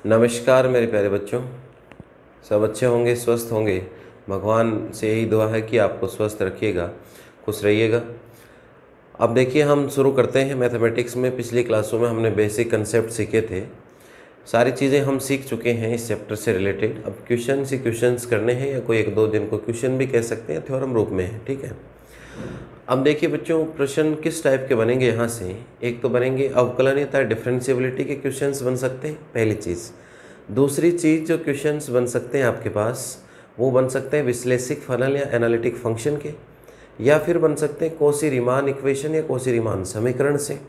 नमस्कार मेरे प्यारे बच्चों, सब अच्छे होंगे, स्वस्थ होंगे। भगवान से यही दुआ है कि आपको स्वस्थ रखिएगा, खुश रहिएगा। अब देखिए, हम शुरू करते हैं मैथमेटिक्स में। पिछली क्लासों में हमने बेसिक कंसेप्ट सीखे थे, सारी चीज़ें हम सीख चुके हैं इस चैप्टर से रिलेटेड। अब क्वेश्चंस करने हैं, या कोई एक दो दिन को क्वेश्चन भी कह सकते हैं, थ्योरम रूप में है, ठीक है। अब देखिए बच्चों, प्रश्न किस टाइप के बनेंगे यहाँ से। एक तो बनेंगे अवकलनीयता डिफरेंशिएबिलिटी के क्वेश्चंस बन सकते हैं, पहली चीज़। दूसरी चीज़ जो क्वेश्चंस बन सकते हैं आपके पास, वो बन सकते हैं विश्लेषिक फलन या एनालिटिक फंक्शन के, या फिर बन सकते हैं कॉची-रीमान इक्वेशन या कॉची-रीमान समीकरण से,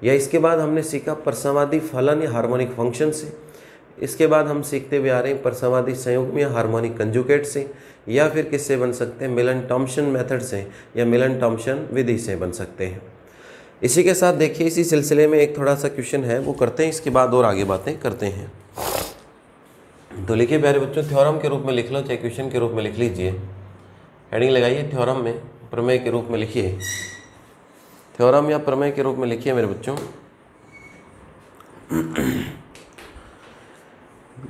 या इसके बाद हमने सीखा परसमाधि फलन या हार्मोनिक फंक्शन से। इसके बाद हम सीखते हुए आ रहे हैं परसमाधि संयुग्म या हार्मोनिक कंजुगेट से, या फिर किससे बन सकते हैं, मिलन थॉम्सन मेथड से या मिलन थॉम्सन विधि से बन सकते हैं। इसी के साथ देखिए, इसी सिलसिले में एक थोड़ा सा क्वेश्चन है, वो करते हैं, इसके बाद और आगे बातें करते हैं। तो लिखिए प्यारे बच्चों, थ्योरम के रूप में लिख लो, चाहे क्वेश्चन के रूप में लिख लीजिए। हेडिंग लगाइए, थ्योरम में प्रमेय के रूप में लिखिए, थ्योरम या प्रमेय के रूप में लिखिए मेरे बच्चों।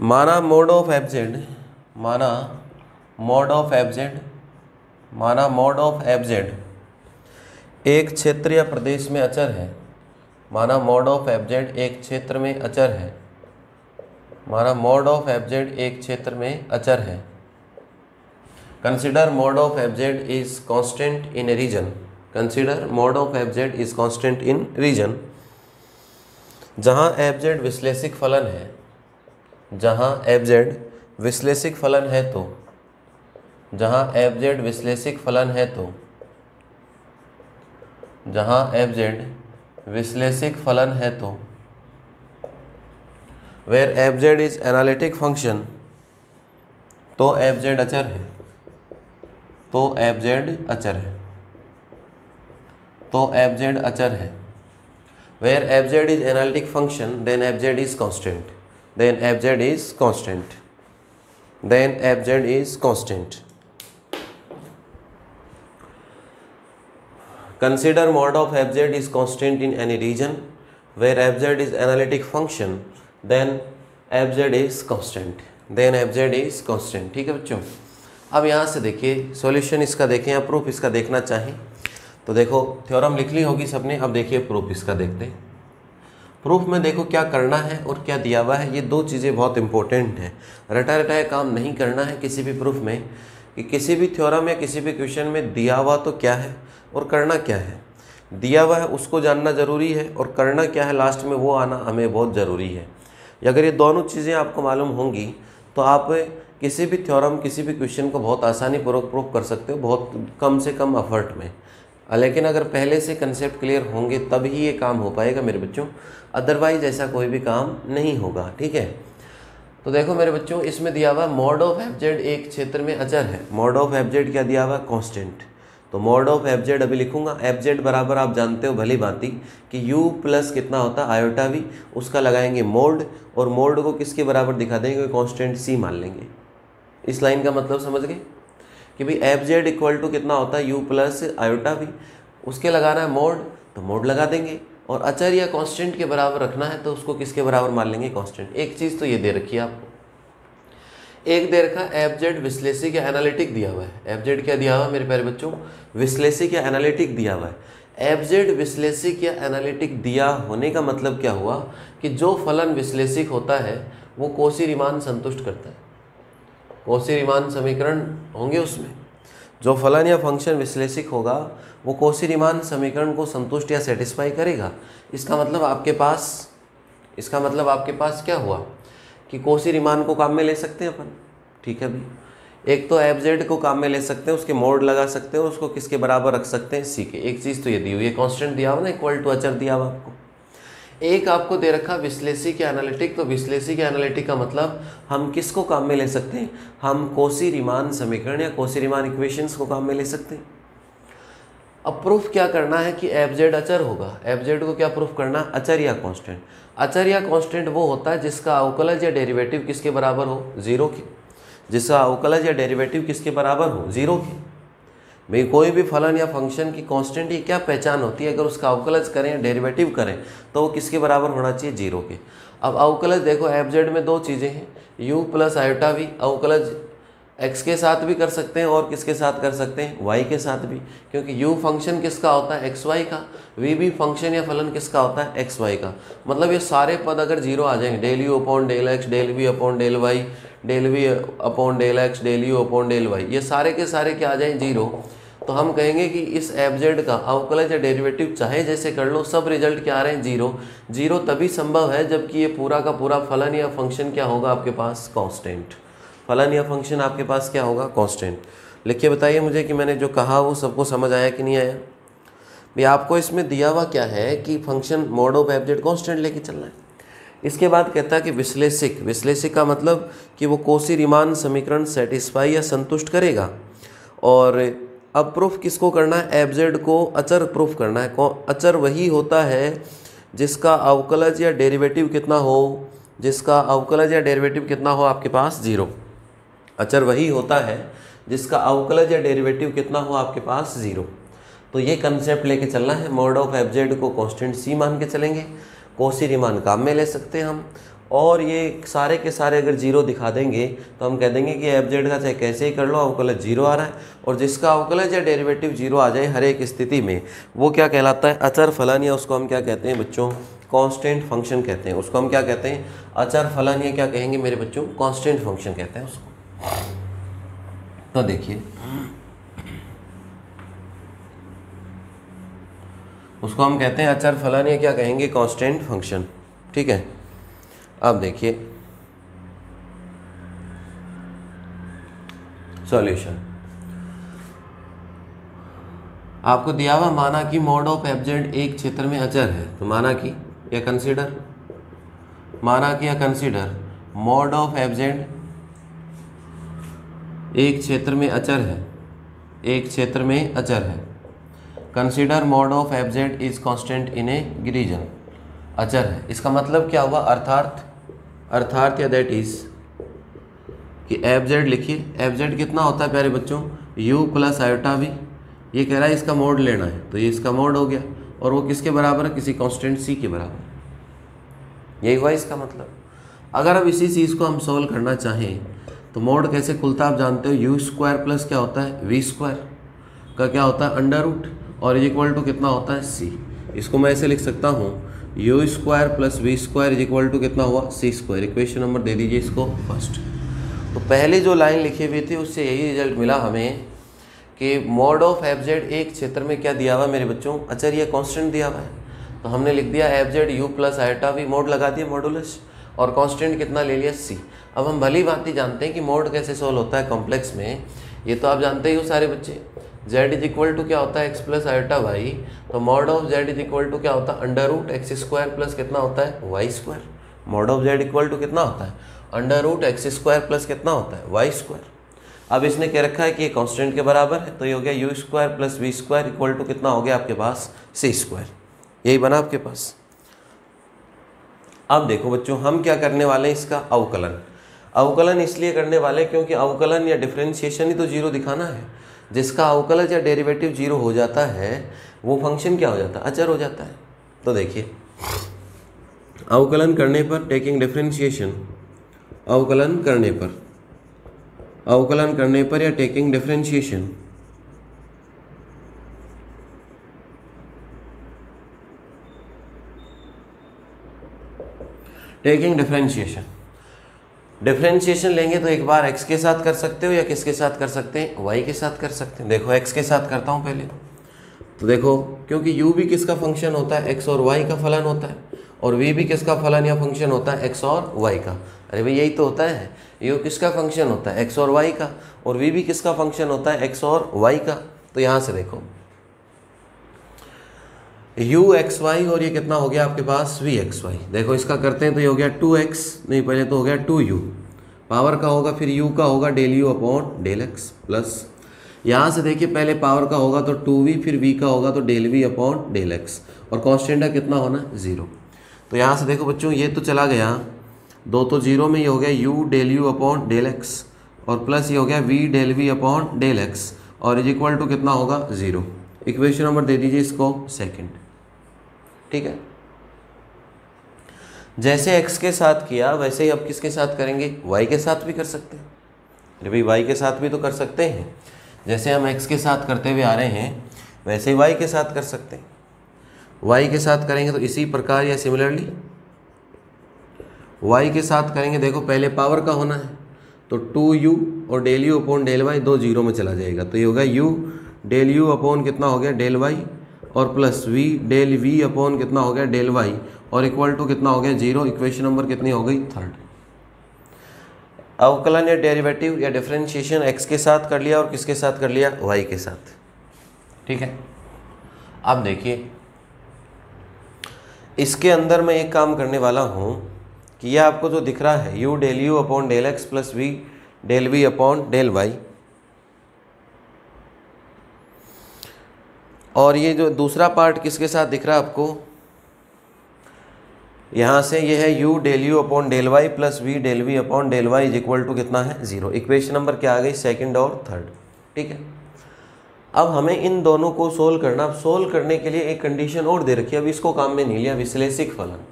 माना मोड ऑफ एफ जेड, माना मोड ऑफ एफ जेड, माना मोड ऑफ एफ जेड एक क्षेत्र या प्रदेश में अचर है। माना मोड ऑफ एफ जेड एक क्षेत्र में अचर है। माना मोड ऑफ एफ जेड एक क्षेत्र में अचर है। Consider mod of f z is constant in a region. Consider mod of f z is constant in region. जहाँ एफ जेड विश्लेषिक फलन है, जहाँ एफ जेड विश्लेषिक फलन है तो, जहाँ एफ जेड विश्लेषिक फलन है तो, जहाँ एफ जेड विश्लेषिक फलन है तो, where f z is analytic function, तो एफ जेड अचर है, तो एफ जेड अचर है, तो एफ जेड अचर है। Where f z is analytic function, then f z is constant, then f z is constant, then f z is constant. Consider mod of fz is constant in any region where fz is analytic function, then fz is constant, then fz is constant। ठीक है बच्चों, अब यहाँ से देखिए solution इसका देखें, या प्रूफ इसका देखना चाहें तो देखो, थ्योरम लिख ली होगी सबने। अब देखिए प्रूफ इसका देखते हैं। प्रूफ में देखो क्या करना है और क्या दिया हुआ है, ये दो चीज़ें बहुत इंपॉर्टेंट हैं। रटा रटाया काम नहीं करना है किसी भी प्रूफ में, कि किसी भी थ्योरम या किसी भी क्वेश्चन में दिया हुआ तो क्या है और करना क्या है। दिया हुआ है उसको जानना ज़रूरी है, और करना क्या है लास्ट में वो आना हमें बहुत ज़रूरी है। अगर ये दोनों चीज़ें आपको मालूम होंगी तो आप किसी भी थ्योरम, किसी भी क्वेश्चन को बहुत आसानी पूर्वक प्रूफ कर सकते हो, बहुत कम से कम एफर्ट में। लेकिन अगर पहले से कंसेप्ट क्लियर होंगे तब ही ये काम हो पाएगा मेरे बच्चों, अदरवाइज ऐसा कोई भी काम नहीं होगा। ठीक है, तो देखो मेरे बच्चों, इसमें दिया हुआ मोड ऑफ एफ जेड एक क्षेत्र में अचर है। मोड ऑफ एफ जेड क्या दिया हुआ, कांस्टेंट। तो मोड ऑफ एफ जेड अभी लिखूंगा, एफ जेड बराबर आप जानते हो भली भांति कि u प्लस कितना होता है आयोटा वी, उसका लगाएंगे मोड, और मोड को किसके बराबर दिखा देंगे, कांस्टेंट c मान लेंगे। इस लाइन का मतलब समझ गए कि भाई एफ जेड इक्वल टू कितना होता है, u प्लस आयोटा वी, उसके लगाना है मोड, तो मोड लगा देंगे। और अचर या कांस्टेंट के बराबर रखना है तो उसको किसके बराबर मान लेंगे, कांस्टेंट। एक चीज़ तो ये दे रखी है आपको, एक दे रखा एफ जेड विश्लेषिक या एनालिटिक दिया हुआ है। एफ जेड क्या दिया हुआ है मेरे प्यारे बच्चों, विश्लेषिक या एनालिटिक दिया हुआ है। एफ जेड विश्लेषिक या एनालिटिक दिया होने का मतलब क्या हुआ कि जो फलन विश्लेषिक होता है वो कॉची-रीमान संतुष्ट करता है। कॉची-रीमान समीकरण होंगे उसमें, जो फलन या फंक्शन विश्लेषिक होगा वो कॉची-रीमान समीकरण को संतुष्ट या सेटिस्फाई करेगा। इसका मतलब आपके पास क्या हुआ कि कॉची-रीमान को काम में ले सकते हैं अपन। ठीक है भाई, एक तो एफ जेड को काम में ले सकते हैं, उसके मोड लगा सकते हैं, और उसको किसके बराबर रख सकते हैं, सी के। एक चीज़ तो ये दी हुई है, कांस्टेंट दिया हुआ ना, इक्वल टू अचर दिया हुआ आपको। एक आपको दे रखा विश्लेषिक या एनालिटिक, तो विश्लेषिक या एनालिटिक का मतलब हम किसको काम में ले सकते हैं, हम कॉची-रीमान समीकरण या कॉची-रीमान इक्वेशंस को काम में ले सकते हैं। अब प्रूफ क्या करना है कि एफ जेड अचर होगा। एफ जेड को क्या प्रूफ करना, अचर या कांस्टेंट। अचर या कांस्टेंट वो होता है जिसका अवकलज या डेरिवेटिव किसके बराबर हो, जीरो के। जिसका अवकलज या डेरिवेटिव किसके बराबर हो, जीरो के। भाई कोई भी फलन या फंक्शन की कांस्टेंट की क्या पहचान होती है, अगर उसका अवकलज करें, डेरिवेटिव करें, तो वो किसके बराबर होना चाहिए, जीरो के। अब अवकलज देखो एफ जेड में दो चीज़ें हैं, यू प्लस आयोटा वी, अवकलज एक्स के साथ भी कर सकते हैं और किसके साथ कर सकते हैं, वाई के साथ भी, क्योंकि यू फंक्शन किसका होता है, एक्स वाई का, वी भी फंक्शन या फलन किसका होता है, एक्स वाई का। मतलब ये सारे पद अगर जीरो आ जाएंगे, del u upon del x, del v upon del y, del v upon del x, del u upon del y, ये सारे के सारे क्या आ जाए, जीरो, तो हम कहेंगे कि इस एफ जेड का अवकलज या डेरिवेटिव चाहे जैसे कर लो, सब रिजल्ट क्या आ रहे हैं, जीरो। जीरो तभी संभव है जबकि ये पूरा का पूरा फलन या फंक्शन क्या होगा आपके पास, कांस्टेंट। फलन या फंक्शन आपके पास क्या होगा, कांस्टेंट। लिखिए बताइए मुझे कि मैंने जो कहा वो सबको समझ आया कि नहीं आया। भाई आपको इसमें दिया हुआ क्या है कि function mod of f Z constant लेके चलना है। इसके बाद कहता है कि विश्लेषिक, विश्लेषिक का मतलब कि वो कोशी रीमान समीकरण सेटिस्फाई या संतुष्ट करेगा। और अब प्रूफ किसको करना है, एफ जेड को अचर प्रूफ करना है। अचर वही होता है जिसका अवकलज या डेरिवेटिव कितना हो, जिसका अवकलज या डेरिवेटिव कितना हो आपके पास, जीरो। अचर वही होता है जिसका अवकलज या डेरिवेटिव कितना हो आपके पास, जीरो। तो ये कंसेप्ट लेके चलना है। मॉड ऑफ एफ जेड को कांस्टेंट सी मान के चलेंगे, कोशी रीमान काम में ले सकते हैं हम, और ये सारे के सारे अगर जीरो दिखा देंगे तो हम कह देंगे कि एफ जेड का चाहे कैसे ही कर लो अवकलज जीरो आ रहा है, और जिसका अवकलज या डेरिवेटिव जीरो आ जाए हर एक स्थिति में, वो क्या कहलाता है, अचर फलन, या उसको हम क्या कहते हैं बच्चों, कांस्टेंट फंक्शन कहते हैं। उसको हम क्या कहते हैं, अचर फलन, या क्या कहेंगे मेरे बच्चों, कांस्टेंट फंक्शन कहते हैं उसको। तो देखिए उसको हम कहते हैं अचर फलन, या क्या कहेंगे, कांस्टेंट फंक्शन। ठीक है, अब देखिए सॉल्यूशन। आपको दिया हुआ माना कि मॉड ऑफ एफ जेड एक क्षेत्र में अचर है, तो माना कि या कंसीडर, माना कि या consider mod of f Z एक क्षेत्र में अचर है, एक क्षेत्र में अचर है। Consider mod of f z is constant in a region, अचर है। इसका मतलब क्या हुआ, अर्थात या दैट इज कि एफ जेड लिखिए, एफ जेड कितना होता है प्यारे बच्चों, यू प्लस आयोटा वी। ये कह रहा है इसका मोड लेना है, तो ये इसका मोड हो गया, और वो किसके बराबर है, किसी कांस्टेंट सी के बराबर। यही हुआ इसका मतलब। अगर अब इसी चीज़ को हम सोल्व करना चाहें तो मोड कैसे खुलता है आप जानते हो, यू स्क्वायर प्लस क्या होता है, वी स्क्वायर का क्या होता है, अंडर रूट, और इक्वल टू कितना होता है, सी। इसको मैं ऐसे लिख सकता हूँ, u square plus v square is equal to कितना हुआ, सी स्क्वायर। इक्वेशन नंबर दे दीजिए इसको फर्स्ट। तो पहले जो लाइन लिखी हुई थी उससे यही रिजल्ट मिला हमें कि मॉड ऑफ एफ जेड एक क्षेत्र में क्या दिया हुआ मेरे बच्चों, अचर या कांस्टेंट दिया हुआ है। तो हमने लिख दिया f z u plus iota v, mod लगा दिया मॉडुलस, और कांस्टेंट कितना ले लिया, सी। अब हम भली भांति जानते हैं कि मोड कैसे सोल्व होता है कॉम्प्लेक्स में, ये तो आप जानते ही हो सारे बच्चे। z इज इक्वल टू क्या होता है, x प्लस आयोटा वाई, तो mod of z is equal to क्या होता है, under root x square plus कितना होता है, y square. Mod of z equal to कितना होता है, under root x square plus कितना होता है, वाई स्क्वायर। अब इसने कह रखा है कि ये कांस्टेंट के बराबर है, तो ये हो गया u square plus v square equal to कितना हो गया आपके पास, सी स्क्वायर। यही बना आपके पास। अब देखो बच्चों हम क्या करने वाले हैं, इसका अवकलन। अवकलन इसलिए करने वाले क्योंकि अवकलन या डिफरेंशिएशन ही तो जीरो दिखाना है। जिसका अवकलज या डेरिवेटिव जीरो हो जाता है वो फंक्शन क्या हो जाता है, अचर हो जाता है। तो देखिए अवकलन करने पर टेकिंग डिफरेंशिएशन, अवकलन करने पर या टेकिंग डिफरेंशिएशन डिफरेंशिएशन लेंगे तो एक बार x के साथ कर सकते हो या किसके साथ कर सकते हैं, y के साथ कर सकते हैं। देखो x के साथ करता हूँ पहले, तो देखो क्योंकि u भी किसका फंक्शन होता है, x और y का फलन होता है, और v भी किसका फलन या फंक्शन होता है, x और y का। अरे भाई यही तो होता है, u किसका फंक्शन होता है, x और y का, और v भी किसका फंक्शन होता है, x और y का। तो यहाँ से देखो u एक्स वाई और ये कितना हो गया आपके पास v एक्स वाई। देखो इसका करते हैं तो ये हो गया 2x, नहीं पहले तो हो गया 2u, पावर का होगा फिर u का होगा del u upon del x, plus यहाँ से देखिए पहले पावर का होगा तो 2v, फिर v का होगा तो del v upon del x, और कांस्टेंट है कितना होना, 0। तो यहाँ से देखो बच्चों ये तो चला गया, दो तो जीरो में ये हो गया u del u upon del x, और प्लस ये हो गया v del v upon del x, और इज इक्वल टू कितना होगा 0। इक्वेशन नंबर दे दीजिए इसको सेकंड। ठीक है, जैसे x के साथ किया वैसे ही अब किसके साथ करेंगे, y के साथ भी कर सकते हैं। अरे भाई y के साथ भी तो कर सकते हैं, जैसे हम x के साथ करते हुए आ रहे हैं वैसे ही y के साथ कर सकते हैं। y के साथ करेंगे तो इसी प्रकार या सिमिलरली y के साथ करेंगे। देखो पहले पावर का होना है तो 2u और del u upon del y, दो जीरो में चला जाएगा तो ये होगा u डेल यू अपॉन कितना हो गया डेल वाई और plus v del v upon कितना हो गया डेल वाई और इक्वल टू कितना हो गया 0। इक्वेशन नंबर कितनी हो गई थर्ड। अवकलन या डेरिवेटिव या डिफरेंशिएशन x के साथ कर लिया और किसके साथ कर लिया, y के साथ। ठीक है, अब देखिए इसके अंदर मैं एक काम करने वाला हूँ कि यह आपको जो दिख रहा है u del u upon del x plus v del v upon del y, और ये जो दूसरा पार्ट किसके साथ दिख रहा है आपको, यहाँ से ये है u del u upon del y plus v del v upon del y is equal to कितना है 0। इक्वेशन नंबर क्या आ गई, सेकंड और थर्ड। ठीक है, अब हमें इन दोनों को सोल्व करना। अब सोल्व करने के लिए एक कंडीशन और दे रखी है, अब इसको काम में नहीं लिया, विश्लेषिक फलन।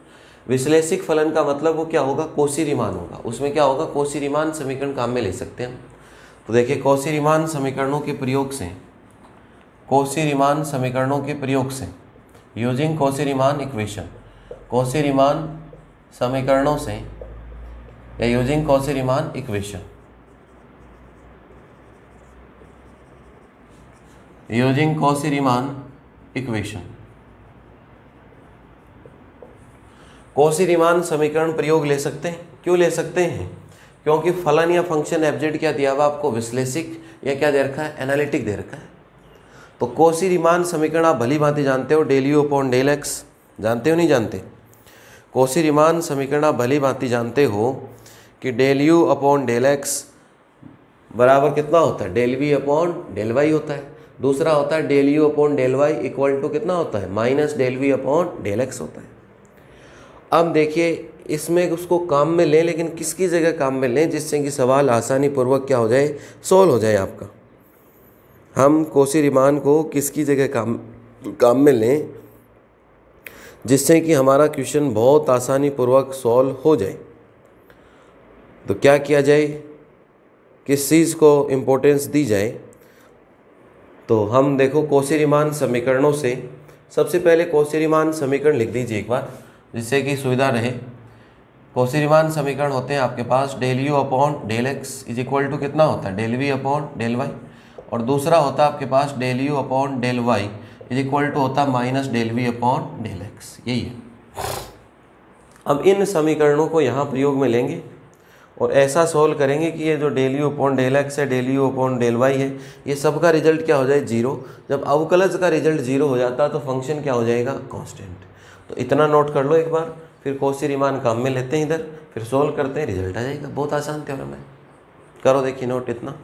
विश्लेषिक फलन का मतलब वो क्या होगा, कोशी-रीमान होगा। उसमें क्या होगा, कोशी-रीमान समीकरण काम में ले सकते हैं हम। तो देखिए कोशी-रीमान समीकरणों के प्रयोग से, कोशी-रीमान समीकरणों के प्रयोग से यूजिंग कोशी-रीमान इक्वेशन, कोशी-रीमान समीकरणों से या यूजिंग कोशी-रीमान इक्वेशन, यूजिंग कोशी-रीमान इक्वेशन, कोशी-रीमान समीकरण प्रयोग ले सकते हैं। क्यों ले सकते हैं, क्योंकि फलन या फंक्शन एफजेड क्या दिया हुआ आपको, विश्लेषिक या क्या दे रखा है, एनालिटिक दे रखा है। तो कोशी-रीमान समीकरण आप भली भांति जानते हो, del u upon del x, जानते हो नहीं जानते। कोशी-रीमान समीकरण आप भली भांति जानते हो कि del u upon del x बराबर कितना होता है, del v upon del y होता है। दूसरा होता है del u upon del y equal to कितना होता है, minus del v upon del x होता है। अब देखिए इसमें उसको काम में लें, लेकिन किसकी जगह काम में लें जिससे कि सवाल आसानी पूर्वक क्या हो जाए, सोल्व हो जाए आपका। हम कोशी-रीमान को किसकी जगह काम में लें जिससे कि हमारा क्वेश्चन बहुत आसानी पूर्वक सॉल्व हो जाए। तो क्या किया जाए, किस चीज़ को इम्पोर्टेंस दी जाए। तो हम देखो कोशी-रीमान समीकरणों से सबसे पहले कोशी-रीमान समीकरण लिख दीजिए एक बार, जिससे कि सुविधा रहे। कोशी-रीमान समीकरण होते हैं आपके पास del u upon del x is equal to कितना होता है, del v upon del y, और दूसरा होता है आपके पास del u upon del y is equal to होता है minus del v upon del x. यही है। अब इन समीकरणों को यहाँ प्रयोग में लेंगे और ऐसा सोल्व करेंगे कि ये जो del u upon del x है, del u upon del y है, ये सब का रिजल्ट क्या हो जाए, 0। जब अवकलज का रिजल्ट 0 हो जाता है तो फंक्शन क्या हो जाएगा, कांस्टेंट। तो इतना नोट कर लो एक बार, फिर कोशी-रीमान काम में लेते हैं इधर, फिर सोल्व करते हैं, रिजल्ट आ जाएगा। बहुत आसान थ्योरम है, करो देखिए नोट इतना।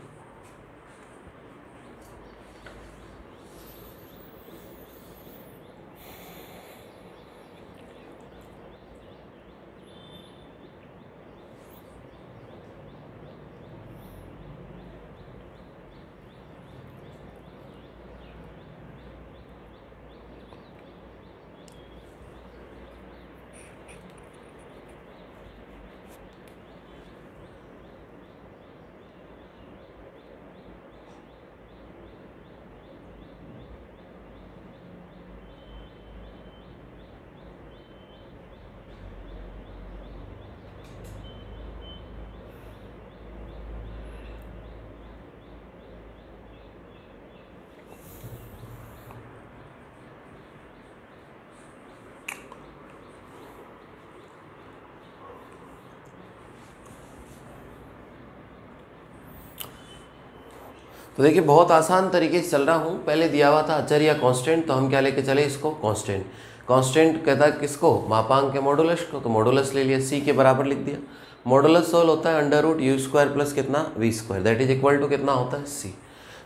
तो देखिए बहुत आसान तरीके से चल रहा हूँ। पहले दिया हुआ था अचर या कांस्टेंट, तो हम क्या लेके चले इसको, कांस्टेंट। कांस्टेंट कहता है किसको, मापांक के मॉडुलस को, तो मॉडुलस ले लिया, सी के बराबर लिख दिया। मॉडुलस सोल्व होता है under root u square plus कितना, v square, that is equal to कितना होता है, सी।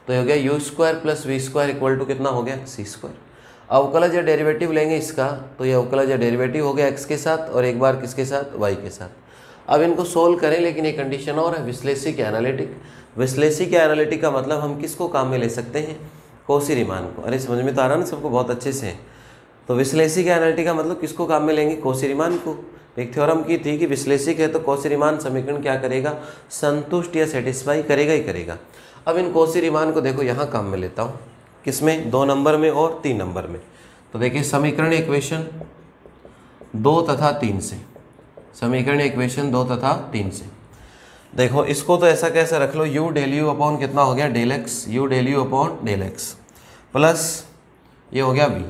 तो ये हो गया u square plus v square equal to कितना हो गया, सी स्क्वायर। अवकलज या डेरिवेटिव लेंगे इसका, तो ये अवकलज या डेरिवेटिव हो गया एक्स के साथ और एक बार किसके साथ, वाई के साथ। अब इनको सोल्व करें, लेकिन एक कंडीशन और है, विश्लेषिक या एनालिटिक। विश्लेषी के एनालिटिक का मतलब हम किसको काम में ले सकते हैं, कौशी रीमान को। अरे समझ में तो आ रहा ना सबको बहुत अच्छे से। तो विश्लेषी के एनालिटिक का मतलब किसको काम में लेंगे, कौशी रीमान को। एक थ्योरम की थी कि विश्लेषिक है तो कौशी रीमान समीकरण क्या करेगा, संतुष्ट या सेटिस्फाई करेगा ही करेगा। अब इन कौशी रीमान को देखो यहाँ काम में लेता हूँ, किसमें, 2 नंबर में और 3 नंबर में। तो देखिए समीकरण इक्वेशन 2 तथा 3 से, समीकरण इक्वेशन 2 तथा 3 से देखो इसको तो ऐसा कैसे रख लो, u डेल यू अपॉन कितना हो गया del x, u del u upon del x plus ये हो गया v,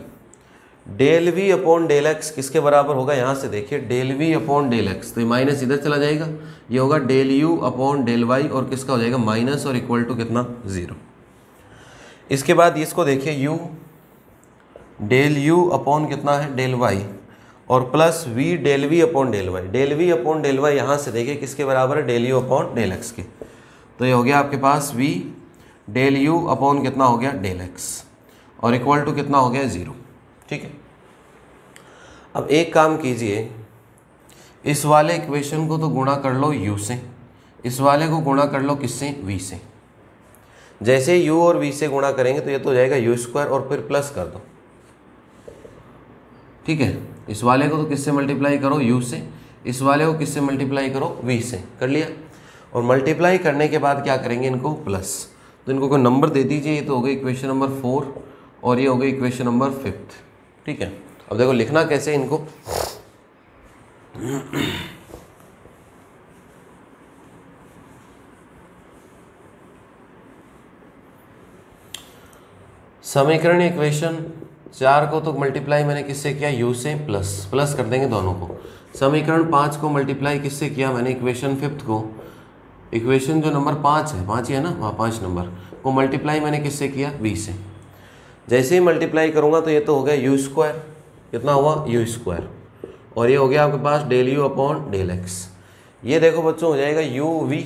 del v upon del x किसके बराबर होगा, यहाँ से देखिए del v upon del x, तो ये माइनस इधर चला जाएगा, ये होगा del u upon del y और किसका हो जाएगा माइनस और इक्वल टू कितना 0। इसके बाद इसको देखिए u डेल u अपॉन कितना है डेल y और plus v del v upon del y, del v upon del y यहाँ से देखिए किसके बराबर है, del u upon del x के। तो ये हो गया आपके पास v डेल u अपॉन कितना हो गया डेल x और इक्वल टू कितना हो गया 0। ठीक है, अब एक काम कीजिए, इस वाले इक्वेशन को तो गुणा कर लो u से, इस वाले को गुणा कर लो किससे, v से। जैसे u और v से गुणा करेंगे तो ये तो हो जाएगा u स्क्वायर और फिर प्लस कर दो। ठीक है, इस वाले को तो किससे मल्टीप्लाई करो, u से, इस वाले को किससे मल्टीप्लाई करो, v से, कर लिया। और मल्टीप्लाई करने के बाद क्या करेंगे, इनको प्लस, तो इनको कोई नंबर दे दीजिए। ये तो हो गई इक्वेशन नंबर 4 और ये हो गई इक्वेशन नंबर 5। ठीक है, अब देखो लिखना कैसे इनको, समीकरण इक्वेशन 4 को तो मल्टीप्लाई मैंने किससे किया, u से, प्लस प्लस कर देंगे दोनों को। समीकरण 5 को मल्टीप्लाई किससे किया मैंने, इक्वेशन 5 को, इक्वेशन जो नंबर 5 है, 5 ही है ना, वहाँ 5 नंबर को मल्टीप्लाई मैंने किससे किया, v से। जैसे ही मल्टीप्लाई करूँगा तो ये तो हो गया u स्क्वायर, कितना हुआ u स्क्वायर, और ये हो गया आपके पास del u upon del x। ये देखो बच्चों हो जाएगा u v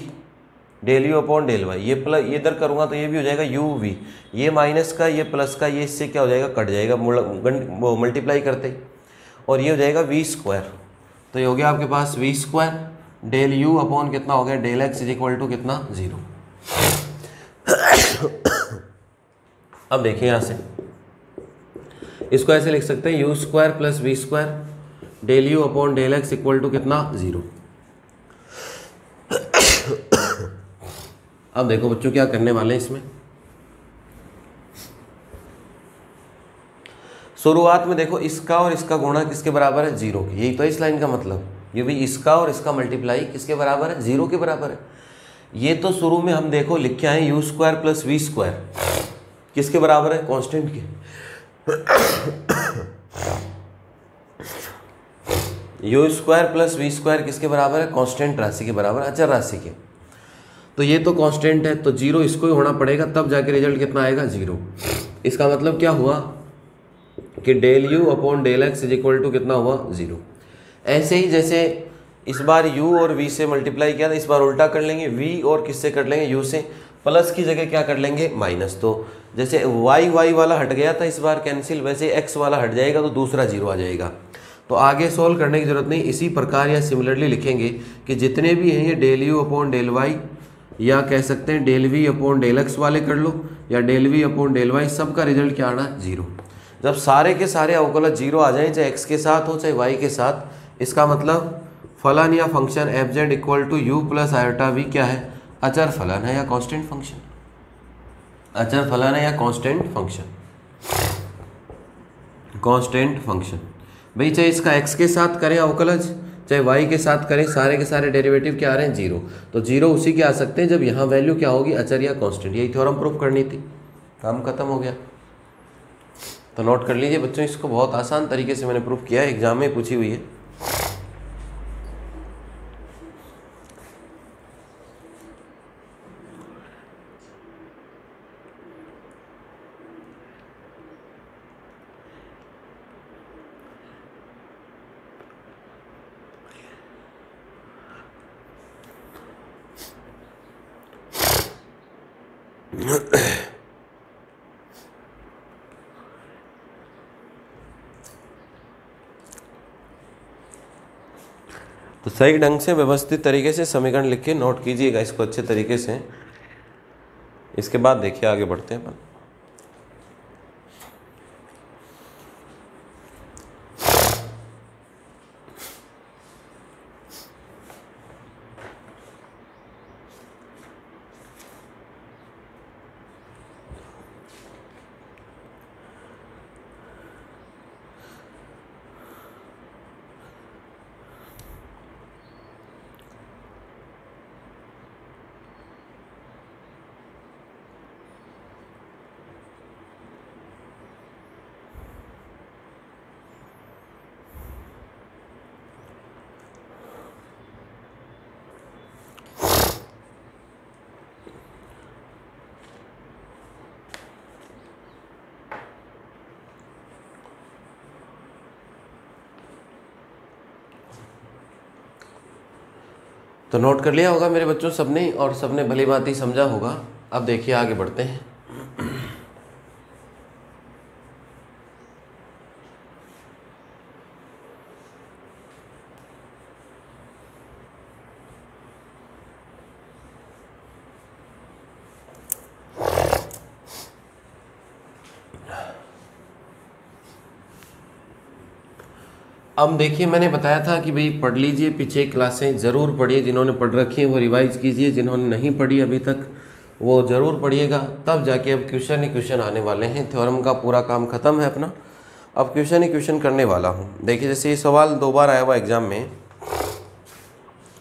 del u upon del y, ये प्लस, ये इधर करूँगा तो ये भी हो जाएगा u v, ये माइनस का ये प्लस का, ये इससे क्या हो जाएगा कट जाएगा मल्टीप्लाई करते, और ये हो जाएगा v स्क्वायर। तो ये हो गया आपके पास v square del u upon कितना हो गया del x is equal to कितना 0। अब देखिए यहाँ से इसको ऐसे लिख सकते हैं, u square plus v square del u upon del x equal to कितना 0। अब देखो बच्चों क्या करने वाले हैं इसमें, शुरुआत में देखो इसका और इसका गुणा किसके बराबर है, 0 के। यही तो है इस लाइन का मतलब, ये भी इसका और इसका मल्टीप्लाई किसके बराबर है, 0 के बराबर है। ये तो शुरू में हम देखो लिखे आए u square plus v square किसके बराबर है, कांस्टेंट के। u square plus v square किसके बराबर है, कांस्टेंट राशि के बराबर, अचर राशि के। तो ये तो कांस्टेंट है तो 0 इसको ही होना पड़ेगा, तब जाके रिजल्ट कितना आएगा 0। इसका मतलब क्या हुआ कि del u upon del x is equal to कितना हुआ 0। ऐसे ही जैसे इस बार u और v से मल्टीप्लाई किया था, इस बार उल्टा कर लेंगे, v और किससे कर लेंगे, u से, प्लस की जगह क्या कर लेंगे माइनस। तो जैसे y वाला हट गया था इस बार कैंसिल, वैसे x वाला हट जाएगा तो दूसरा 0 आ जाएगा। तो आगे सोल्व करने की जरूरत नहीं, इसी प्रकार या सिमिलरली लिखेंगे कि जितने भी हैं ये del u upon del y, या कह सकते हैं del v upon del x वाले कर लो, या del v upon del y, सबका रिजल्ट क्या आना 0। जब सारे के सारे अवकलज 0 आ जाए, चाहे x के साथ हो चाहे y के साथ, इसका मतलब फलन या function f z equal to u plus iota v क्या है, अचर फलन है या कांस्टेंट फंक्शन, अचर फलन है या कांस्टेंट फंक्शन, कांस्टेंट फंक्शन। भाई चाहे इसका x के साथ करें अवकलज चाहे y के साथ करें, सारे के सारे डेरिवेटिव क्या आ रहे हैं 0। तो 0 उसी के आ सकते हैं जब यहाँ वैल्यू क्या होगी, अचर या कांस्टेंट। यही थ्योरम प्रूफ करनी थी, काम खत्म हो गया। तो नोट कर लीजिए बच्चों, इसको बहुत आसान तरीके से मैंने प्रूफ किया है, एग्जाम में पूछी हुई है। तो सही ढंग से व्यवस्थित तरीके से समीकरण लिख के नोट कीजिएगा इसको अच्छे तरीके से। इसके बाद देखिए आगे बढ़ते हैं अपन। तो नोट कर लिया होगा मेरे बच्चों सबने, और सबने भली भांति समझा होगा। अब देखिए आगे बढ़ते हैं। अब देखिए मैंने बताया था कि भाई पढ़ लीजिए, पीछे क्लासें ज़रूर पढ़िए, जिन्होंने पढ़ रखी हैं वो रिवाइज कीजिए, जिन्होंने नहीं पढ़ी अभी तक वो ज़रूर पढ़िएगा, तब जाके अब क्वेश्चन ही क्वेश्चन आने वाले हैं। थ्योरम का पूरा काम खत्म है अपना, अब क्वेश्चन ही क्वेश्चन करने वाला हूँ। देखिए जैसे ये सवाल 2 बार आया हुआ एग्जाम में,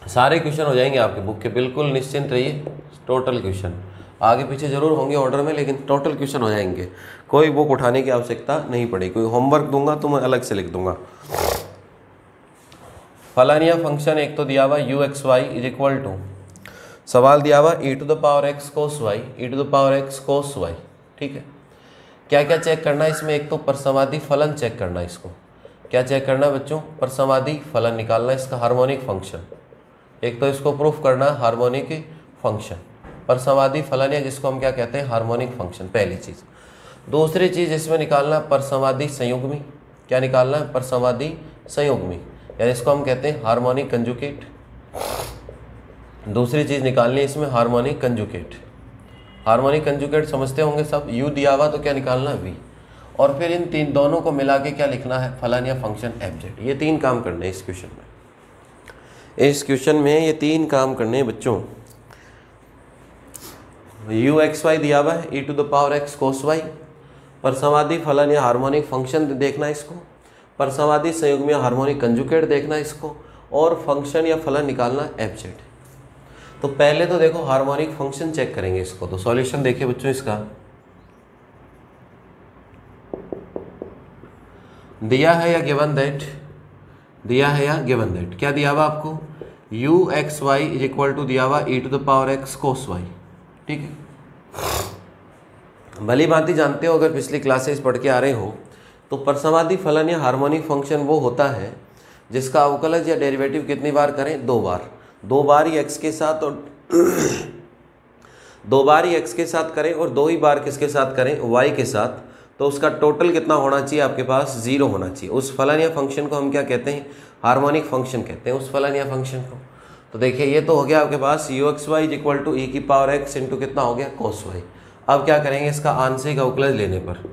सारे क्वेश्चन हो जाएंगे आपके बुक के, बिल्कुल निश्चिंत रहिए। टोटल क्वेश्चन आगे पीछे जरूर होंगे ऑर्डर में, लेकिन टोटल क्वेश्चन हो जाएंगे, कोई बुक उठाने की आवश्यकता नहीं पड़ेगी। कोई होमवर्क दूंगा तो मैं अलग से लिख दूंगा। फलानिया फंक्शन एक तो दिया हुआ u x y is equal to, सवाल दिया हुआ e to the power x cos y, e to the power x cos y। ठीक है, क्या क्या चेक करना है इसमें? एक तो परसमादी फलन चेक करना है इसको। क्या चेक करना है बच्चों? परसमादी फलन निकालना है, इसका हार्मोनिक फंक्शन। एक तो इसको प्रूफ करना है हार्मोनिक फंक्शन, परसमादी फलन, या जिसको हम क्या कहते हैं हार्मोनिक फंक्शन, पहली चीज़। दूसरी चीज़ इसमें निकालना परसमादी संयुग्मी। क्या निकालना है? परसमादी संयुग्मी, या जिसको हम कहते हैं हार्मोनिक कंजुगेट। दूसरी चीज़ निकालनी है इसमें हार्मोनिक कंजुगेट। हार्मोनिक कंजुगेट समझते होंगे सब, u दिया हुआ तो क्या निकालना है v, और फिर इन दोनों को मिला के क्या लिखना है? फलन या फंक्शन fz। ये 3 काम करने हैं इस क्वेश्चन में। इस क्वेश्चन में ये 3 काम करने हैं बच्चों। u एक्स वाई दिया हुआ है, e to the power x cos y, परसमादी फलन या हार्मोनिक फंक्शन देखना है इसको, परसमादी संयुग्मी या हार्मोनिक कंजुगेट देखना है इसको, और फंक्शन या फलन निकालना है fz। तो पहले तो देखो हार्मोनिक फंक्शन चेक करेंगे इसको। तो सॉल्यूशन देखिए बच्चों इसका, दिया है या गिवन दैट, दिया है या गिवन दैट, क्या दिया हुआ आपको? u x y is equal to दिया हुआ e to the power x cos y। ठीक है, भली भांति जानते हो, अगर पिछली क्लासेस पढ़ के आ रहे हो, तो परसमादी फलन या हार्मोनिक फंक्शन वो होता है जिसका अवकलज या डेरिवेटिव कितनी बार करें? 2 बार। 2 बार ही x के साथ, और 2 बार ही x के साथ करें, और 2 ही बार किसके साथ करें? y के साथ। तो उसका टोटल कितना होना चाहिए आपके पास? 0 होना चाहिए। उस फलन या फंक्शन को हम क्या कहते हैं? हार्मोनिक फंक्शन कहते हैं उस फलन या फंक्शन को। तो देखिए ये तो हो गया आपके पास u x y is equal to e की पावर x इंटू कितना हो गया? Cos y। अब क्या करेंगे? इसका आंशिक अवकलज लेने पर,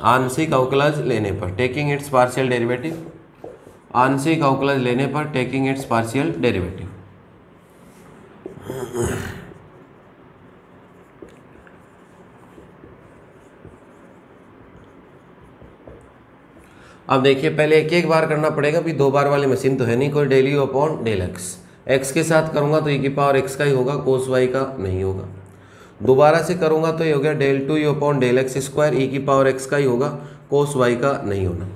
आंशिक अवकलज लेने पर टेकिंग इट्स पार्शियल डेरिवेटिव, आंशिक अवकलज लेने पर टेकिंग इट्स पार्शियल डेरिवेटिव। अब देखिए पहले एक एक बार करना पड़ेगा, भी 2 बार वाली मशीन तो है नहीं कोई। Del u upon del x, x के साथ करूंगा तो e की पावर x का ही होगा, कोस y का नहीं होगा। दोबारा से करूंगा तो ये हो गया del 2 u upon del x square, e की पावर x का ही होगा, कोस y का नहीं होना।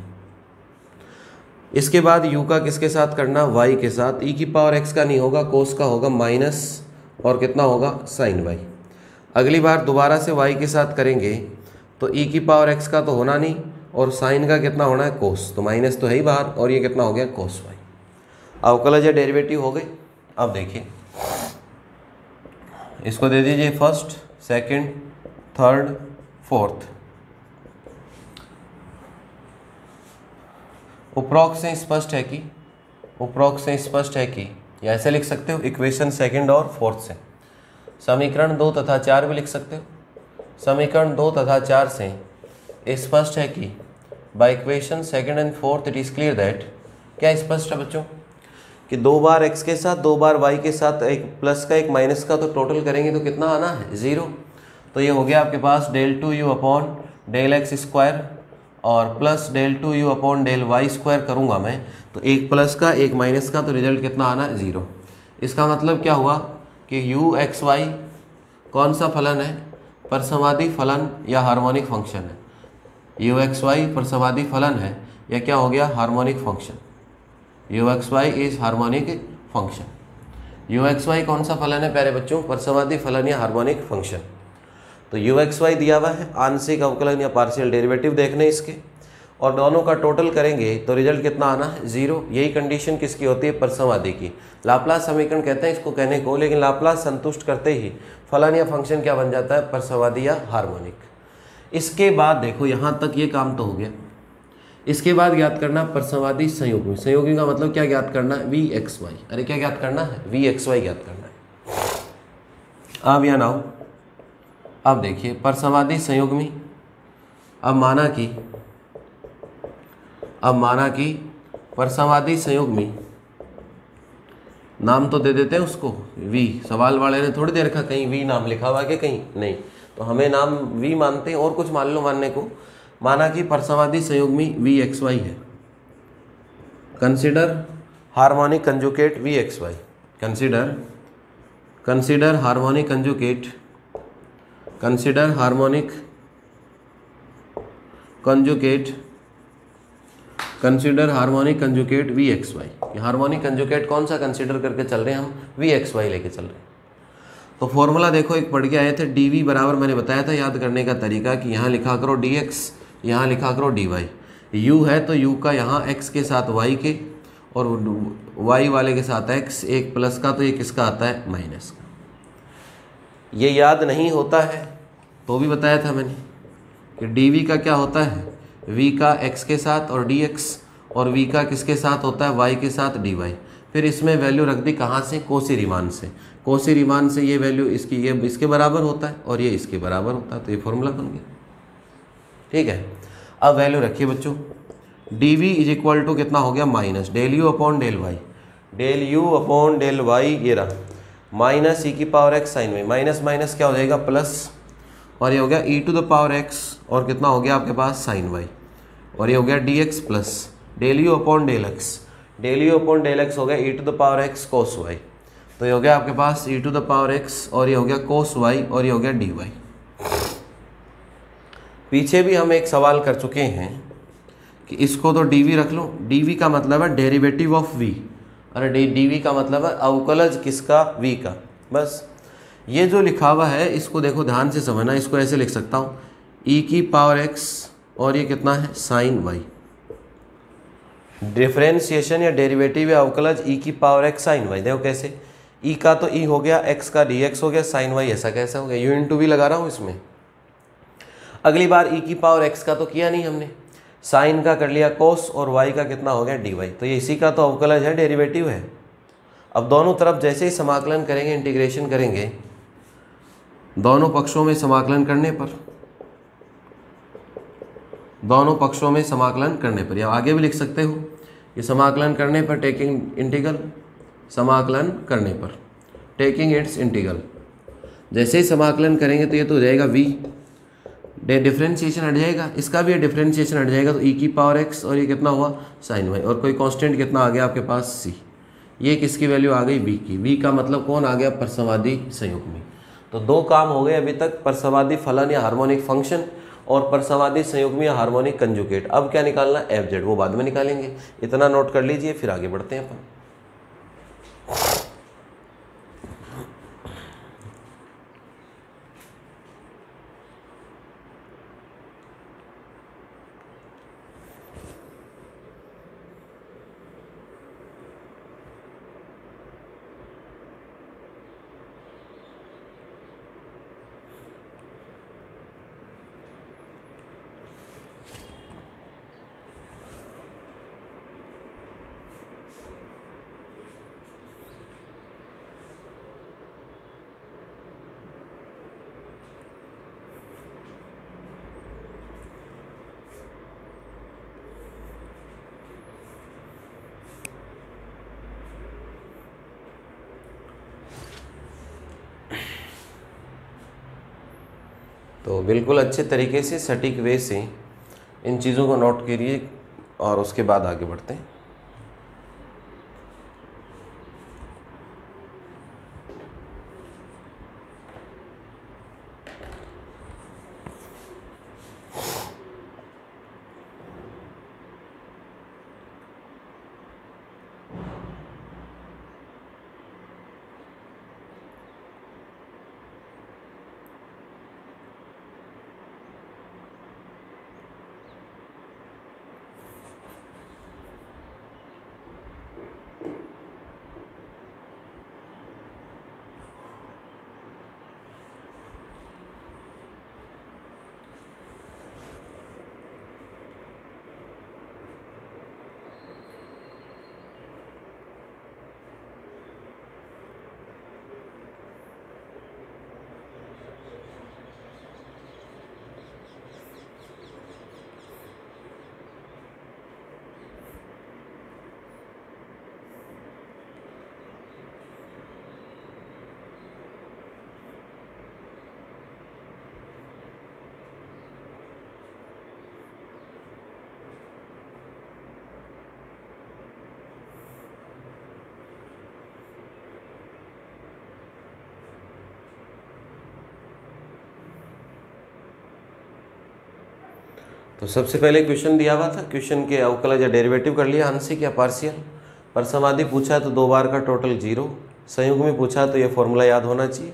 इसके बाद u का किसके साथ करना? y के साथ। e की पावर x का नहीं होगा, कोस का होगा माइनस, और कितना होगा? Sine y। अगली बार दोबारा से y के साथ करेंगे तो e की पावर x का तो होना नहीं, और साइन का कितना होना है? कोस, तो माइनस तो है ही बाहर, और ये कितना हो गया? Cos y। अवकलज या डेरिवेटिव हो गए। अब देखिए इसको दे दीजिए फर्स्ट, सेकंड, थर्ड, फोर्थ। उपरोक्त से स्पष्ट है कि, उपरोक्त से स्पष्ट है कि, या ऐसे लिख सकते हो इक्वेशन सेकंड और फोर्थ से। समीकरण 2 तथा 4 भी लिख सकते हो। समीकरण 2 तथा 4 से स्पष्ट है कि by equation second and fourth it is clear that, क्या स्पष्ट है बच्चों कि 2 बार x के साथ 2 बार y के साथ एक प्लस का एक माइनस का तो टोटल करेंगे तो कितना आना है 0। तो ये हो गया आपके पास del 2u upon del x square और plus del 2u upon del y square करूँगा मैं तो एक प्लस का एक माइनस का तो रिजल्ट कितना आना है 0। इसका मतलब क्या हुआ कि u x y कौन सा फलन है, परसमाधि फलन या हार्मोनिक फंक्शन है। u x y परसमाधि फलन है या क्या हो गया harmonic function. u x y is harmonic function. u x y कौन सा फलन है प्यारे बच्चों, परसमाधि फलन या हार्मोनिक फंक्शन। तो u x y दिया हुआ है, आंशिक अवकलन या पार्शियल डेरिवेटिव देखने इसके और दोनों का टोटल करेंगे तो रिजल्ट कितना आना है 0। यही कंडीशन किसकी होती है, परसमाधि की। लाप्लास समीकरण कहते हैं इसको कहने को, लेकिन लाप्लास संतुष्ट करते ही फलन या फंक्शन क्या बन जाता है, परसमाधि या हार्मोनिक। इसके बाद देखो यहाँ तक ये काम तो हो गया। इसके बाद ज्ञात करना परसमाधि संयुग्मी। संयुग्मी का मतलब क्या ज्ञात करना है, वी एक्स वाई। अरे क्या ज्ञात करना है, वी एक्स वाई ज्ञात करना है। अब यहाँ ना अब देखिए परसमाधि संयुग्मी। अब माना कि परसमाधि संयुग्मी, नाम तो दे देते हैं उसको वी। सवाल वाले ने थोड़ी देर रखा कहीं वी नाम लिखा हुआ कि कहीं नहीं, तो हमें नाम वी मानते हैं और कुछ मान लो मानने को। माना कि परसमाधि संयुग्मी वी एक्स वाई है। Consider harmonic conjugate v x y. Consider harmonic conjugate, consider harmonic conjugate, consider harmonic conjugate v x y. Harmonic conjugate कौन सा कंसिडर करके चल रहे हैं हम, वी एक्स वाई लेके चल रहे हैं। तो फॉर्मूला देखो एक पढ़ के आए थे, डी वी बराबर, मैंने बताया था याद करने का तरीका कि यहाँ लिखा करो डी एक्स, यहाँ लिखा करो डी वाई। यू है तो यू का यहाँ एक्स के साथ वाई के और वाई वाले के साथ एक्स, एक प्लस का तो ये किसका आता है, माइनस का। ये याद नहीं होता है तो भी बताया था मैंने कि डी वी का क्या होता है, वी का एक्स के साथ और डी एक्स, और वी का किसके साथ होता है, वाई के साथ डी वाई। फिर इसमें वैल्यू रख दी कहाँ से, कोसी रीमान से। कोसी रीमान से ये वैल्यू इसकी, ये इसके बराबर होता है और ये इसके बराबर होता है, तो ये फॉर्मूला बन गया। ठीक है, अब वैल्यू रखिए बच्चों, d v is equal to कितना हो गया, minus del u upon del y. Del u upon del y ये रहा, माइनस ई की power x sine y, minus minus क्या हो जाएगा, प्लस, और ये हो गया e to the power x और कितना हो गया आपके पास साइन वाई, और ये हो गया d x plus del u upon del x. Del u upon del x हो गया e to the power x cos y, तो ये हो गया आपके पास e to the power x और ये हो गया कोस वाई और ये हो गया डी वाई। पीछे भी हम एक सवाल कर चुके हैं कि इसको तो dv रख लो, dv का मतलब है डेरिवेटिव ऑफ v, अरे dv का मतलब है अवकलज किसका, v का। बस ये जो लिखा हुआ है इसको देखो ध्यान से समझना, इसको ऐसे लिख सकता हूँ e की पावर x और ये कितना है साइन y। डिफरेंशिएशन या डेरिवेटिव या अवकलज e की पावर x साइन y। देखो कैसे, e का तो e हो गया, x का dx हो गया, साइन y ऐसा कैसे हो गया, u इंटू v लगा रहा हूँ इसमें। अगली बार e की पावर x का तो किया नहीं हमने, साइन का कर लिया कोस और y का कितना हो गया dy, तो ये इसी का तो अवकलज है, डेरिवेटिव है। अब दोनों तरफ जैसे ही समाकलन करेंगे, इंटीग्रेशन करेंगे, दोनों पक्षों में समाकलन करने पर, दोनों पक्षों में समाकलन करने पर, या आगे भी लिख सकते हो ये समाकलन करने पर टेकिंग इंटीग्रल, समाकलन करने पर टेकिंग इट्स इंटीग्रल। जैसे ही समाकलन करेंगे तो ये तो हो जाएगा v, डिफरेंशिएशन हट जाएगा, इसका भी डिफरेंशिएशन हट जाएगा, तो e की पावर x और ये कितना हुआ साइन y, और कोई कांस्टेंट कितना आ गया आपके पास c। ये किसकी वैल्यू आ गई, v की। v का मतलब कौन आ गया, परसमाधि संयुग्मी। तो दो काम हो गए अभी तक, परसमाधि फलन या हार्मोनिक फंक्शन और परसमाधि संयुग्मी या हार्मोनिक कंजुगेट। अब क्या निकालना, एफ जेड, वो बाद में निकालेंगे, इतना नोट कर लीजिए फिर आगे बढ़ते हैं अपन। तो बिल्कुल अच्छे तरीके से सटीक वे से इन चीज़ों को नोट करिए और उसके बाद आगे बढ़ते हैं। तो सबसे पहले क्वेश्चन दिया हुआ था, क्वेश्चन के अवकलज या डेरिवेटिव कर लिया, आंशिक या पार्शियल। परसमाधि पूछा तो 2 बार का टोटल 0, संयुग्मी में पूछा तो ये फॉर्मूला याद होना चाहिए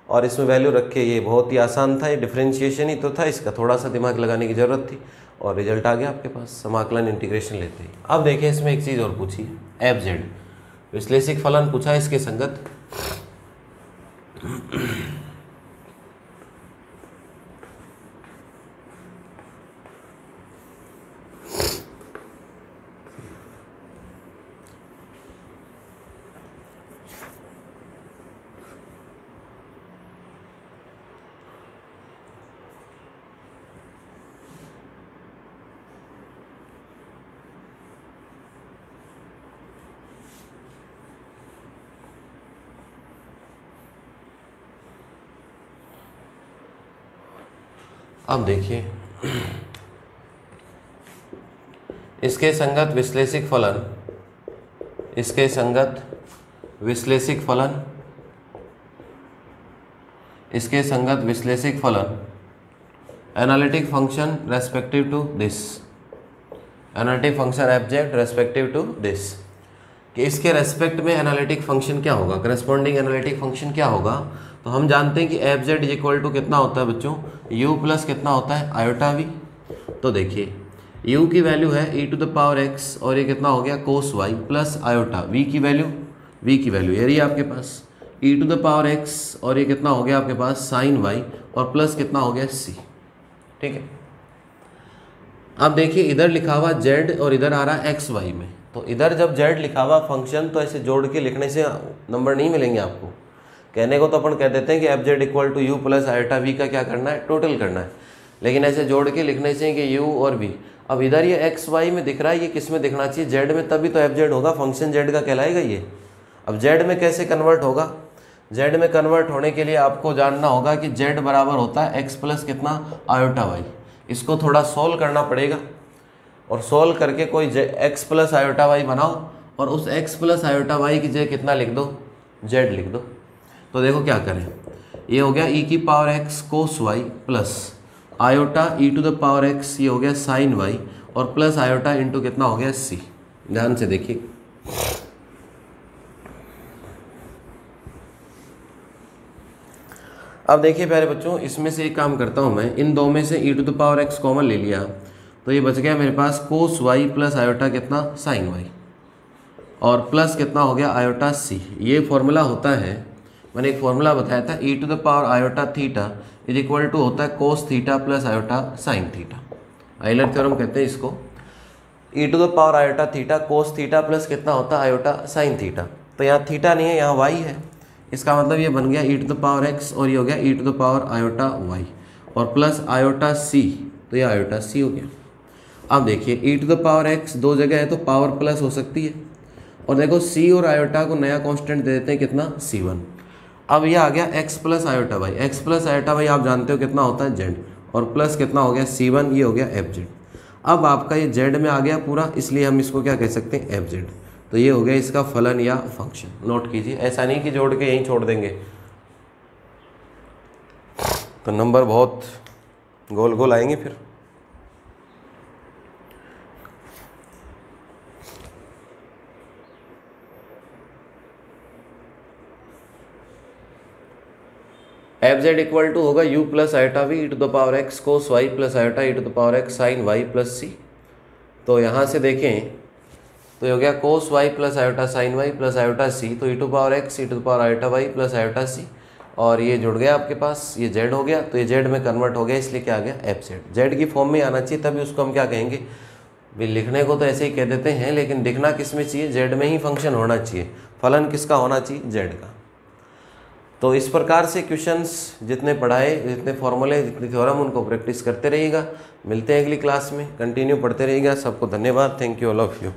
और इसमें वैल्यू रखे। ये बहुत ही आसान था, ये डिफरेंशिएशन ही तो था, इसका थोड़ा सा दिमाग लगाने की ज़रूरत थी और रिजल्ट आ गया आपके पास। समाकलन इंटीग्रेशन लेते हैं। अब देखिए इसमें एक चीज़ और पूछी है, एफ जेड विश्लेषिक फलन पूछा है, इसके संगत अब देखिए इसके संगत विश्लेषिक फलन, इसके संगत विश्लेषिक फलन, इसके संगत विश्लेषिक फलन analytic function respective to this, analytic function f z respective to this, कि इसके रेस्पेक्ट में एनालिटिक फंक्शन क्या होगा, करस्पॉन्डिंग एनालिटिक फंक्शन क्या होगा। तो हम जानते हैं कि f z is equal to कितना होता है बच्चों, u प्लस कितना होता है आयोटा v। तो देखिए u की वैल्यू है e to the power x और ये कितना हो गया cos y plus iota, v की वैल्यू ये रही आपके पास e to the power x और ये कितना हो गया आपके पास साइन y और प्लस कितना हो गया c। ठीक है, अब देखिए इधर लिखा हुआ z और इधर आ रहा है एक्स वाई में। तो इधर जब z लिखा हुआ फंक्शन तो ऐसे जोड़ के लिखने से नंबर नहीं मिलेंगे आपको। कहने को तो अपन कह देते हैं कि f z equal to u plus iota v का क्या करना है, टोटल करना है, लेकिन ऐसे जोड़ के लिखने से कि u और v। अब इधर ये एक्स वाई में दिख रहा है, ये किस में दिखना चाहिए, z में, तभी तो एफ जेड होगा, फंक्शन z का कहलाएगा ये। अब z में कैसे कन्वर्ट होगा, z में कन्वर्ट होने के लिए आपको जानना होगा कि z बराबर होता है x प्लस कितना आयोटा y। इसको थोड़ा सोल्व करना पड़ेगा और सोल्व करके कोई x प्लस आयोटा y बनाओ और उस x प्लस आयोटा y की जगह कितना लिख दो, z लिख दो। तो देखो क्या करें, ये हो गया e की power x cos y plus iota e to the power x, ये हो गया साइन y और प्लस आयोटा इंटू कितना हो गया c। ध्यान से देखिए, अब देखिए प्यारे बच्चों, इसमें से एक काम करता हूँ मैं, इन दो में से e to the power x common ले लिया तो ये बच गया मेरे पास कोस y प्लस आयोटा कितना साइन y और प्लस कितना हो गया आयोटा c। ये फॉर्मूला होता है, मैंने एक फॉर्मूला बताया था, e to the power iota theta is equal to होता है cos theta plus iota sine theta. Euler theorem कहते हैं इसको। e to the power iota theta cos theta plus कितना होता है आयोटा साइन थीटा। तो यहाँ थीटा नहीं है, यहाँ y है, इसका मतलब ये बन गया e to the power x और ये हो गया e to the power iota y और प्लस आयोटा c, तो ये आयोटा c हो गया। अब देखिए e to the power x दो जगह है तो पावर प्लस हो सकती है और देखो c और आयोटा को नया कांस्टेंट दे देते हैं कितना c1। अब ये आ गया x plus iota y, x plus iota y आप जानते हो कितना होता है z, और प्लस कितना हो गया c1, ये हो गया fz। अब आपका ये z में आ गया पूरा, इसलिए हम इसको क्या कह सकते हैं fz। तो ये हो गया इसका फलन या फंक्शन। नोट कीजिए, ऐसा नहीं कि जोड़ के यहीं छोड़ देंगे तो नंबर बहुत गोल गोल आएंगे फिर। एफ जेड इक्वल टू होगा u plus iota v e to the power x cos y plus iota e to the power x sine y plus c. तो यहाँ से देखें तो ये हो गया cos y plus iota sine y plus iota c, तो e to power x e to the power iota y plus iota c, और ये जुड़ गया आपके पास, ये जेड हो गया, तो ये जेड में कन्वर्ट हो गया, इसलिए क्या आ गया एफ जेड। जेड की फॉर्म में आना चाहिए, तभी उसको हम क्या कहेंगे, भी लिखने को तो ऐसे ही कह देते हैं, लेकिन दिखना किस में चाहिए, जेड में ही फंक्शन होना चाहिए। फलन किसका होना चाहिए, जेड का। तो इस प्रकार से क्वेश्चंस जितने पढ़ाए, जितने फॉर्मूले, जितने थ्योरम, उनको प्रैक्टिस करते रहिएगा। मिलते हैं अगली क्लास में, कंटिन्यू पढ़ते रहिएगा। सबको धन्यवाद, thank you all of you.